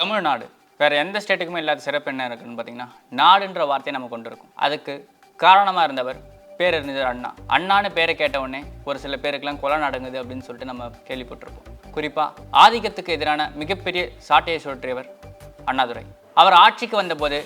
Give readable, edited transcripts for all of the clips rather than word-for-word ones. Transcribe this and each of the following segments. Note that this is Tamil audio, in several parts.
தமிழ்நாடு வேறு எந்த ஸ்டேட்டுக்குமே இல்லாத சிறப்பு என்ன இருக்குன்னு பார்த்தீங்கன்னா, நாடுன்ற வார்த்தையை நம்ம கொண்டு இருக்கோம். அதுக்கு காரணமாக இருந்தவர் பேரறிஞர் அண்ணா. அண்ணான்னு பேரை கேட்டவுடனே ஒரு சில பேருக்கெல்லாம் கொலை நடங்குது அப்படின்னு சொல்லிட்டு நம்ம கேள்விப்பட்டிருப்போம். குறிப்பாக ஆதிக்கத்துக்கு எதிரான மிகப்பெரிய சாட்டையை சுற்றியவர் அண்ணாதுரை. அவர் ஆட்சிக்கு வந்தபோது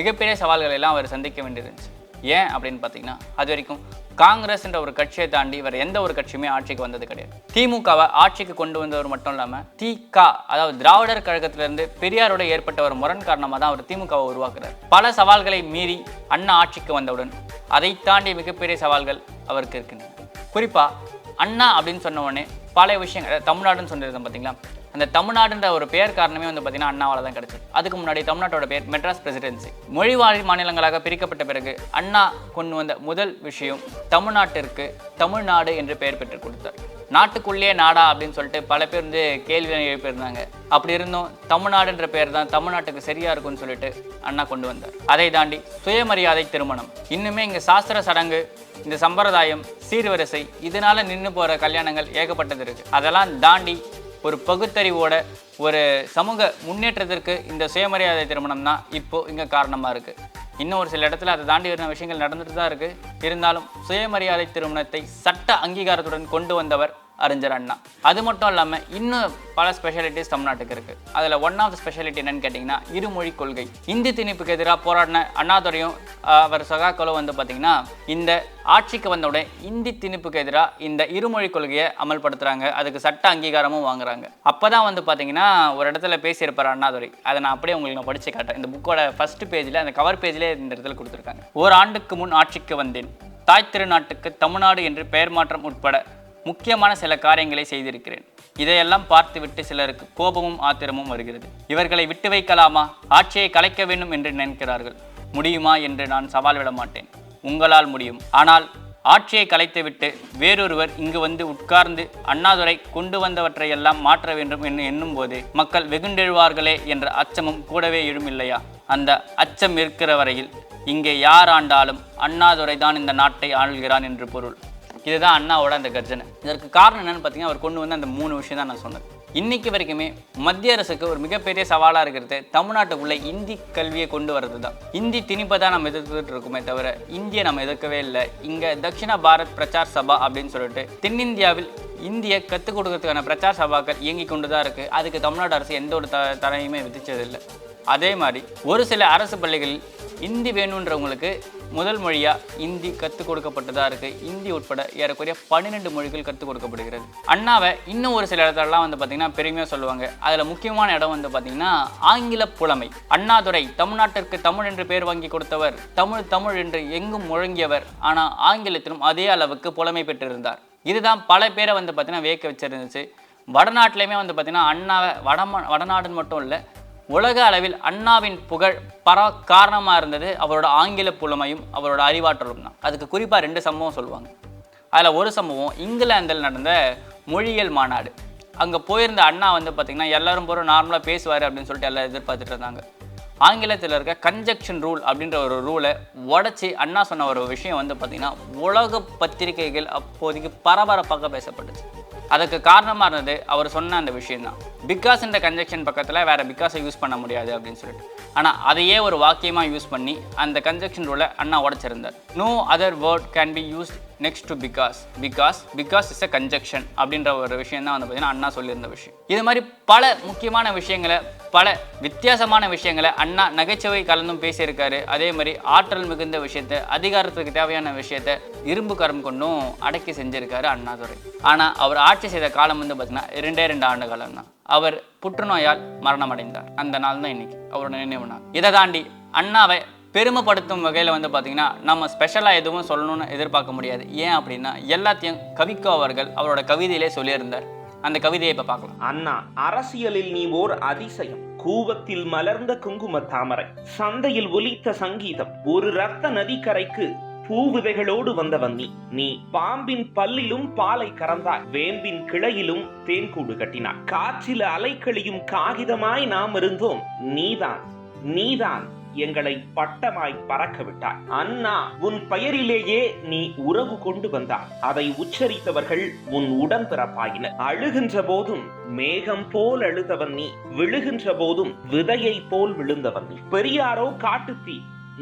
மிகப்பெரிய சவால்களை எல்லாம் அவர் சந்திக்க வேண்டியிருந்துச்சு. ஏன் அப்படின்னு பார்த்தீங்கன்னா, அது வரைக்கும் காங்கிரஸ் என்ற ஒரு கட்சியை தாண்டி வேறு எந்த ஒரு கட்சியுமே ஆட்சிக்கு வந்தது கிடையாது. திமுகவை ஆட்சிக்கு கொண்டு வந்தவர் மட்டும் இல்லாமல் அதாவது திராவிடர் கழகத்திலிருந்து பெரியாரோட ஏற்பட்ட ஒரு முரண் காரணமாக தான் அவர் திமுகவை உருவாக்குறார். பல சவால்களை மீறி அண்ணா ஆட்சிக்கு வந்தவுடன் அதை தாண்டி மிகப்பெரிய சவால்கள் அவருக்கு இருக்கின்றன. குறிப்பாக அண்ணா அப்படின்னு சொன்ன உடனே பல விஷயங்கள், தமிழ்நாடுன்னு சொல்லியிருந்தோம் பார்த்தீங்களா, அந்த தமிழ்நாடுன்ற ஒரு பெயர் காரணமே வந்து பார்த்தீங்கன்னா அண்ணாவால் தான் கிடைச்சது. அதுக்கு முன்னாடி தமிழ்நாட்டோட பேர் மெட்ராஸ் பிரசிடென்சி. மொழிவாழி மாநிலங்களாக பிரிக்கப்பட்ட பிறகு அண்ணா கொண்டு வந்த முதல் விஷயம் தமிழ்நாட்டிற்கு தமிழ்நாடு என்று பெயர் பெற்றுக் கொடுத்தார். நாட்டுக்குள்ளேயே நாடா அப்படின்னு சொல்லிட்டு பல பேர் வந்து கேள்வி எழுப்பியிருந்தாங்க. அப்படி இருந்தும் தமிழ்நாடுன்ற பெயர் தான் தமிழ்நாட்டுக்கு சரியா இருக்கும்னு சொல்லிட்டு அண்ணா கொண்டு வந்தார். அதை தாண்டி சுயமரியாதை திருமணம், இன்னுமே இங்கே சாஸ்திர சடங்கு, இந்த சம்பிரதாயம், சீர்வரிசை, இதனால நின்று போகிற கல்யாணங்கள் ஏகப்பட்டது இருக்கு. அதெல்லாம் தாண்டி ஒரு பகுத்தறிவோட ஒரு சமூக முன்னேற்றத்திற்கு இந்த சுயமரியாதை திருமணம் தான் இப்போ இங்கே காரணமாக இருக்குது. இன்னும் ஒரு சில இடத்துல அதை தாண்டி வருகிற விஷயங்கள் நடந்துட்டு தான் இருக்குது. இருந்தாலும் சுயமரியாதை திருமணத்தை சட்ட அங்கீகாரத்துடன் கொண்டு வந்தவர் அறிஞர் அண்ணா. அது மட்டும் இல்லாமல் இன்னும் பல ஸ்பெஷாலிட்டிஸ் தமிழ்நாட்டுக்கு இருக்குது. அதில் ஒன் ஆஃப் த ஸ்பெஷாலிட்டி என்னன்னு கேட்டிங்கன்னா இருமொழி கொள்கை. இந்தி திணிப்புக்கு எதிராக போராடின அண்ணாதுரையும் அவர் சகாக்களும் வந்து பார்த்திங்கன்னா இந்த ஆட்சிக்கு வந்தவுடனே இந்தி திணிப்புக்கு எதிராக இந்த இருமொழி கொள்கையை அமல்படுத்துகிறாங்க. அதுக்கு சட்ட அங்கீகாரமும் வாங்குறாங்க. அப்போ தான் வந்து பார்த்திங்கன்னா ஒரு இடத்துல பேசியிருப்பார் அண்ணாதுரை. அதை நான் அப்படியே உங்களுக்கு நான் படித்து காட்டுறேன். இந்த புக்கோட ஃபர்ஸ்ட் பேஜில், அந்த கவர் பேஜிலே இந்த இடத்துல கொடுத்துருக்காங்க. ஓராண்டுக்கு முன் ஆட்சிக்கு வந்தேன். தாய் திருநாட்டுக்கு தமிழ்நாடு என்று பெயர் மாற்றம் உட்பட முக்கியமான சில காரியங்களை செய்திருக்கிறேன். இதையெல்லாம் பார்த்துவிட்டு சிலருக்கு கோபமும் ஆத்திரமும் வருகிறது. இவர்களை விட்டு வைக்கலாமா? ஆட்சியை கலைக்க வேண்டும் என்று நினைக்கிறார்கள். முடியுமா என்று நான் சவால் விட மாட்டேன். உங்களால் முடியும். ஆனால் ஆட்சியை கலைத்துவிட்டு வேறொருவர் இங்கு வந்து உட்கார்ந்து அண்ணாதுரை கொண்டு வந்தவற்றையெல்லாம் மாற்ற வேண்டும் என்று எண்ணும் போது மக்கள் வெகுண்டெழுவார்களே என்ற அச்சமும் கூடவே எழுமில்லையா? அந்த அச்சம் இருக்கிற வரையில் இங்கே யார் ஆண்டாலும் அண்ணாதுரை தான் இந்த நாட்டை ஆள்கிறான் என்று பொருள். இதுதான் அண்ணாவோட அந்த கர்ஜனை. இதற்கு காரணம் என்னன்னு பார்த்தீங்கன்னா, அவர் கொண்டு வந்து அந்த 3 விஷயம் தான் நான் சொன்னேன். இன்னைக்கு வரைக்குமே மத்திய அரசுக்கு ஒரு மிகப்பெரிய சவாலாக இருக்கிறது தமிழ்நாட்டுக்குள்ளே இந்தி கல்வியை கொண்டு வர்றது தான். இந்தி திணிப்பை தான் நம்ம எதிர்த்துட்டு இருக்கோமே தவிர இந்தியை நம்ம எதிர்க்கவே இல்லை. இங்கே தக்ஷிண பாரத் பிரச்சார் சபா அப்படின்னு சொல்லிட்டு தென்னிந்தியாவில் இந்தியை கற்றுக் கொடுக்கறதுக்கான பிரச்சார் சபாக்கள் இயங்கி கொண்டு தான் இருக்குது. அதுக்கு தமிழ்நாடு அரசு எந்த ஒரு தடையுமே விதிச்சதில்லை. அதே மாதிரி ஒரு சில அரசு பள்ளிகளில் இந்தி வேணுன்றவங்களுக்கு முதல் மொழியாக இந்தி கற்றுக் கொடுக்கப்பட்டதாக இருக்குது. இந்தி உட்பட ஏறக்குறைய 12 மொழிகள் கற்றுக் கொடுக்கப்படுகிறது. அண்ணாவை இன்னும் ஒரு சில இடத்துலலாம் வந்து பார்த்திங்கன்னா பெருமையாக சொல்லுவாங்க. அதில் முக்கியமான இடம் வந்து பார்த்திங்கன்னா ஆங்கில புலமை. அண்ணாதுரை தமிழ்நாட்டிற்கு தமிழ் என்று பேர் வாங்கி கொடுத்தவர், தமிழ் என்று எங்கும் முழங்கியவர். ஆனால் ஆங்கிலத்திலும் அதே அளவுக்கு புலமை பெற்றிருந்தார். இதுதான் பல பேரை வந்து பார்த்திங்கன்னா வியக்க வச்சிருந்துச்சு. வடநாட்டிலையுமே வந்து பார்த்திங்கன்னா அண்ணாவை வடநாடுன்னு மட்டும் இல்லை, உலக அளவில் அண்ணாவின் புகழ் காரணமாக இருந்தது அவரோட ஆங்கில புலமையும் அவரோட அறிவாற்றலும் தான். அதுக்கு குறிப்பாக 2 சம்பவம் சொல்லுவாங்க. அதில் ஒரு சம்பவம் இங்கிலாந்தில் நடந்த மொழியியல் மாநாடு. அங்கே போயிருந்த அண்ணா வந்து பார்த்திங்கன்னா எல்லாரும் போகிற நார்மலாக பேசுவார் அப்படின்னு சொல்லிட்டு எல்லாம் எதிர்பார்த்துட்டு இருந்தாங்க. ஆங்கிலத்தில் இருக்க கன்ஜக்ஷன் ரூல் அப்படின்ற ஒரு ரூலை உடச்சி அண்ணா சொன்ன ஒரு விஷயம் வந்து பார்த்திங்கன்னா உலக பத்திரிகைகள் அப்போதைக்கு பரபரப்பாக பேசப்பட்டுச்சு. அதுக்கு காரணமாக இருந்தது அவர் சொன்ன அந்த விஷயம்தான். பிகாஸ் என்ற கன்ஜெக்ஷன் பக்கத்தில் வேறு பிகாஸை யூஸ் பண்ண முடியாது அப்படின்னு சொல்லிட்டு. ஆனால் அதையே ஒரு வாக்கியமாக யூஸ் பண்ணி அந்த கன்ஜெக்ஷன் ரூலை அண்ணா உடைச்சிருந்தார். No other word can be used next to because is a conjunction அப்படின்ற ஒரு விஷயம் தான் வந்து பார்த்தீங்கன்னா அண்ணா சொல்லியிருந்த விஷயம். இது மாதிரி பல முக்கியமான விஷயங்களை, பல வித்தியாசமான விஷயங்களை அண்ணா நகைச்சுவை கலந்தும் பேசியிருக்காரு. அதே மாதிரி ஆற்றல் மிகுந்த விஷயத்தை, அதிகாரத்துக்கு தேவையான விஷயத்தை இரும்பு கரம் கொண்டும் அடக்கி செஞ்சிருக்காரு அண்ணாதுரை. ஆனால் அவர் ஆட்சி செய்த காலம் வந்து பார்த்தீங்கன்னா 2 ஆண்டு காலம் தான். அவர் புற்றுநோயால் மரணம் அடைந்தார். அந்த நாள் தான் இன்னைக்கு அவரோட நினைவு நாள். இதை தாண்டி அண்ணாவை பெருமைப்படுத்தும் வகையில் வந்து பார்த்திங்கன்னா நம்ம ஸ்பெஷலாக எதுவும் சொல்லணும்னு எதிர்பார்க்க முடியாது. ஏன் அப்படின்னா எல்லாத்தையும் கவிக்கோ அவர்கள் அவரோட கவிதையிலே சொல்லியிருந்தார். அந்த கவிதையை இப்போ பார்க்கலாம். அண்ணா, அரசியலில் நீ ஓர் அதிசயம். கூவத்தில் மலர்ந்த குங்கும தாமரை, சந்தையில் ஒலித்த சங்கீதம், ஒரு ரத்த நதிக்கரைக்கு பூவிதைகளோடு வந்தவன் நீ பாம்பின் பல்லிலும் பாலை கறந்தாய், வேம்பின் கிளையிலும் தேன்கூடு கட்டினாய், காற்றில அலைக்கழியும் காகிதமாய் நாம் இருந்தோம். நீதான் எங்களை பட்டமாய் பறக்க விட்டாய். அண்ணா, உன் பெயரிலேயே நீ உறவு கொண்டு வந்தாய். அதை உச்சரித்தவர்கள் உன் உடன்பிறப்பாயினர். அழுகின்ற போதும் மேகம் போல் அழுதவன் நீ, விழுகின்ற போதும் விதையை போல் விழுந்தவன் நீ. பெரியாரோ காட்டுத்தீ,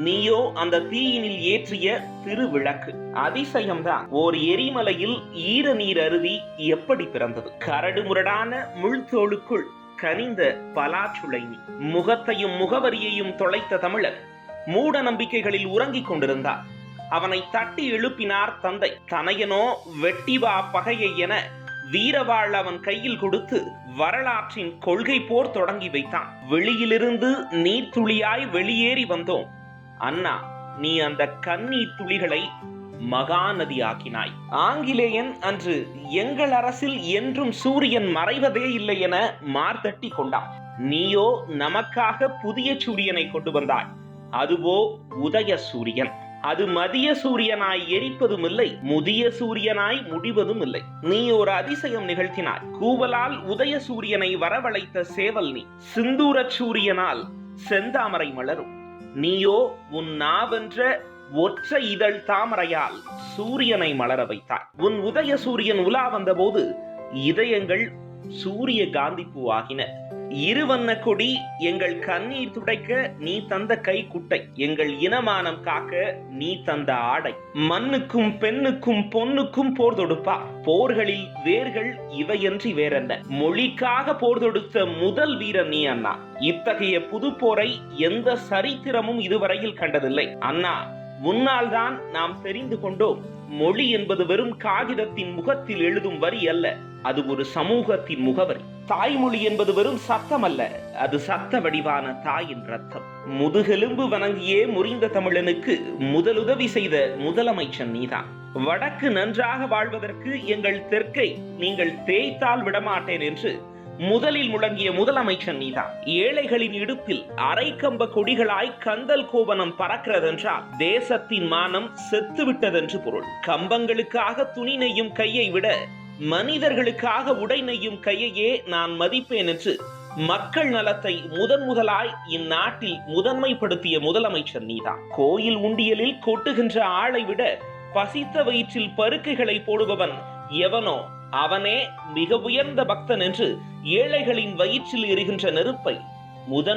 நீயோ அந்த தீயினில் ஏற்றிய திருவிளக்கு. அதிசயம்தான், ஓர் எரிமலையில் ஈர நீர் அருவி எப்படி பிறந்தது? கரடு முரடான முள்தோளுக்குள் கனிந்த பலாச்சுளை நீ. முகத்தையும் முகவரியையும் தொலைத்த தமிழர் மூட நம்பிக்கைகளில் உறங்கிக் கொண்டிருந்தார். அவனை தட்டி எழுப்பினார் தந்தை. தனையனோ வெட்டிவா பகையை என வீரவாள் அவன் கையில் கொடுத்து வரலாற்றின் கொள்கை போர் தொடங்கி வைத்தான். வெளியிலிருந்து நீர்த்துளியாய் வெளியேறி வந்தோம். அண்ணா, நீ அந்த கண்ணீர் துளிகளை மகாநதி ஆக்கினாய். ஆங்கிலேயன் அன்று எங்கள் அரசில் என்றும் சூரியன் மறைவதே இல்லை என மார்த்தட்டி கொண்டான். நீயோ நமக்காக புதிய சூரியனை கொண்டு வந்தாய். அதுவோ உதய சூரியன். அது மதிய சூரியனாய் எரிப்பதும் இல்லை, முதிய சூரியனாய் முடிவதும் இல்லை. நீ ஒரு அதிசயம் நிகழ்த்தினாய். கூவலால் உதய சூரியனை வரவழைத்த சேவல் நீ. சிந்தூர சூரியனால் செந்தாமரை மலரும். நீயோ உன் நாவென்ற ஒற்றை இதழ் தாமரையால் சூரியனை மலர வைத்தாய். உன் உதய சூரியன் உலா வந்த போது இதயங்கள் சூரிய காந்தி பூவாகின. இருவண்ண கொடி எங்கள் கண்ணீர் துடைக்க நீ தந்த கை குட்டை. எங்கள் இனமானம் காக்க நீ தந்த ஆடை. மண்ணுக்கும் பெண்ணுக்கும் பொன்னுக்கும் போர் தொடுப்பா. போர்களில் வேர்கள் இவையன்றி வேறென்ன. மொழிக்காக போர் தொடுத்த முதல் வீரன் நீ அண்ணா. இத்தகைய புது போரை எந்த சரித்திரமும் இதுவரையில் கண்டதில்லை. அண்ணா, முன்னால் தான் நாம் தெரிந்து கொண்டோம், மொழி என்பது வெறும் காகிதத்தின் முகத்தில் எழுதும் வரி அல்ல, அது ஒரு சமூகத்தின் முகவரி. தாய்மொழி என்பது வெறும் சத்தம் அல்ல, அது சத்த வடிவான தாயின் ரத்தம். முதுகெலும்பு வணங்கியே முறிந்த தமிழனுக்கு முதலுதவி செய்த முதலமைச்சன் நீதான். வடக்கு நன்றாக வாழ்வதற்கு எங்கள் தெற்கை நீங்கள் தேய்த்தால் விடமாட்டேன் என்று முதலில் முழங்கிய முதலமைச்சன் நீதான். ஏழைகளின் இடுப்பில் அரைக்கம்ப கொடிகளாய் கந்தல் கோவனம் பறக்கிறதென்றால் தேசத்தின் மானம் செத்துவிட்டதென்று பொருள். கம்பங்களுக்காக துணி நெய்யும் கையை விட மனிதர்களுக்காக உடை நெய்யும் கையையே நான் மதிப்பேன் என்று மக்கள் நலத்தை முதலாய் இந்நாட்டில் முதன்மைப்படுத்திய முதலமைச்சர் நீதான். கோயில் உண்டியலில் கொட்டுகின்ற ஆளை விட பசித்த வயிற்றில் பருக்கைகளை போடுபவன் எவனோ அவனே மிக உயர்ந்த பக்தன் என்று ஏழைகளின் வயிற்றில் எரிகின்ற நெருப்பை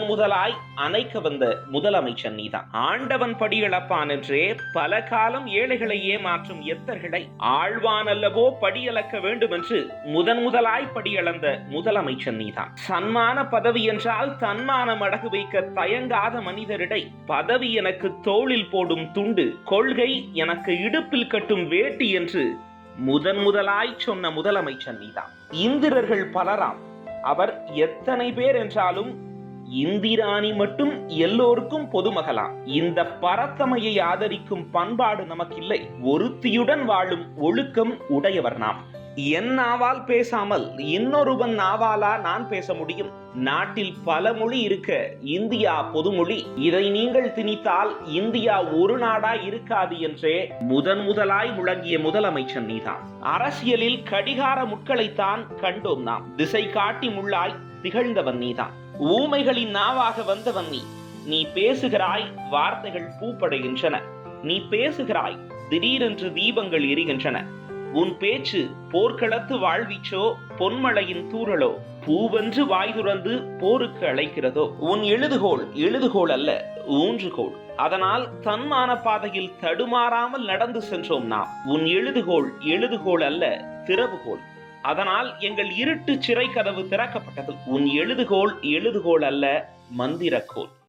முதலாய் அணைக்க வந்த முதலமைச்சன் நீதான். ஆண்டவன் படியளப்பான் என்றே பல காலம் ஏழைகளை ஏமாற்றும் எத்தர்களை ஆழ்வான் அல்லவோ படியளக்க வேண்டும் என்று முதலாய் படியளந்த முதலமைச்சன் நீதான். சன்மான பதவி என்றால் தன்மானம் அடகு வைக்க தயங்காத மனிதரிடை பதவி எனக்கு தோளில் போடும் துண்டு, கொள்கை எனக்கு இடுப்பில் கட்டும் வேட்டி என்று முதலாய் சொன்ன முதலமைச்சர் நீதான். இந்திரர்கள் பலராம், அவர் எத்தனை பேர் என்றாலும் இந்திராணி மட்டும் எல்லோருக்கும் பொதுமகளாம். இந்த பரத்தமையை ஆதரிக்கும் பண்பாடு நமக்கில்லை. ஒருத்தியுடன் வாழும் ஒழுக்கம் உடையவர் நாம். என் நாவால் பேசாமல் இன்னொருவன் நாவாலா நான் பேச முடியும்? நாட்டில் பல மொழி இருக்க இந்தியா பொதுமொழி. இதை நீங்கள் திணித்தால் இந்தியா ஒரு நாடா இருக்காது என்றே முதலாய் முழங்கிய முதலமைச்சர் நீதான். அரசியலில் கடிகார முட்களைத்தான் கண்டோம் நாம். திசை காட்டி முள்ளாய் திகழ்ந்தவன் நீதான். ஊமைகளின் நாவாக வந்தவன் நீ. நீ பேசுகிறாய், வார்த்தைகள் பூப்படைகின்றன. நீ பேசுகிறாய், திடீரென்று தீபங்கள் எரிகின்றன. உன் பேச்சு போர்க்களத்து வாழ்வீச்சோ பொன்மழையின் தூறலோ பூவென்று வாய் துறந்து போருக்கு அழைக்கிறதோ. உன் எழுதுகோள் அல்ல, ஊன்றுகோள். அதனால் தன்மான பாதையில் தடுமாறாமல் நடந்து சென்றோம் நாம். உன் எழுதுகோள் அல்ல, திறவுகோள். அதனால் எங்கள் இருட்டு சிறை கதவு திறக்கப்பட்டது. உன் எழுதுகோள் அல்ல, மந்திரக்கோள்.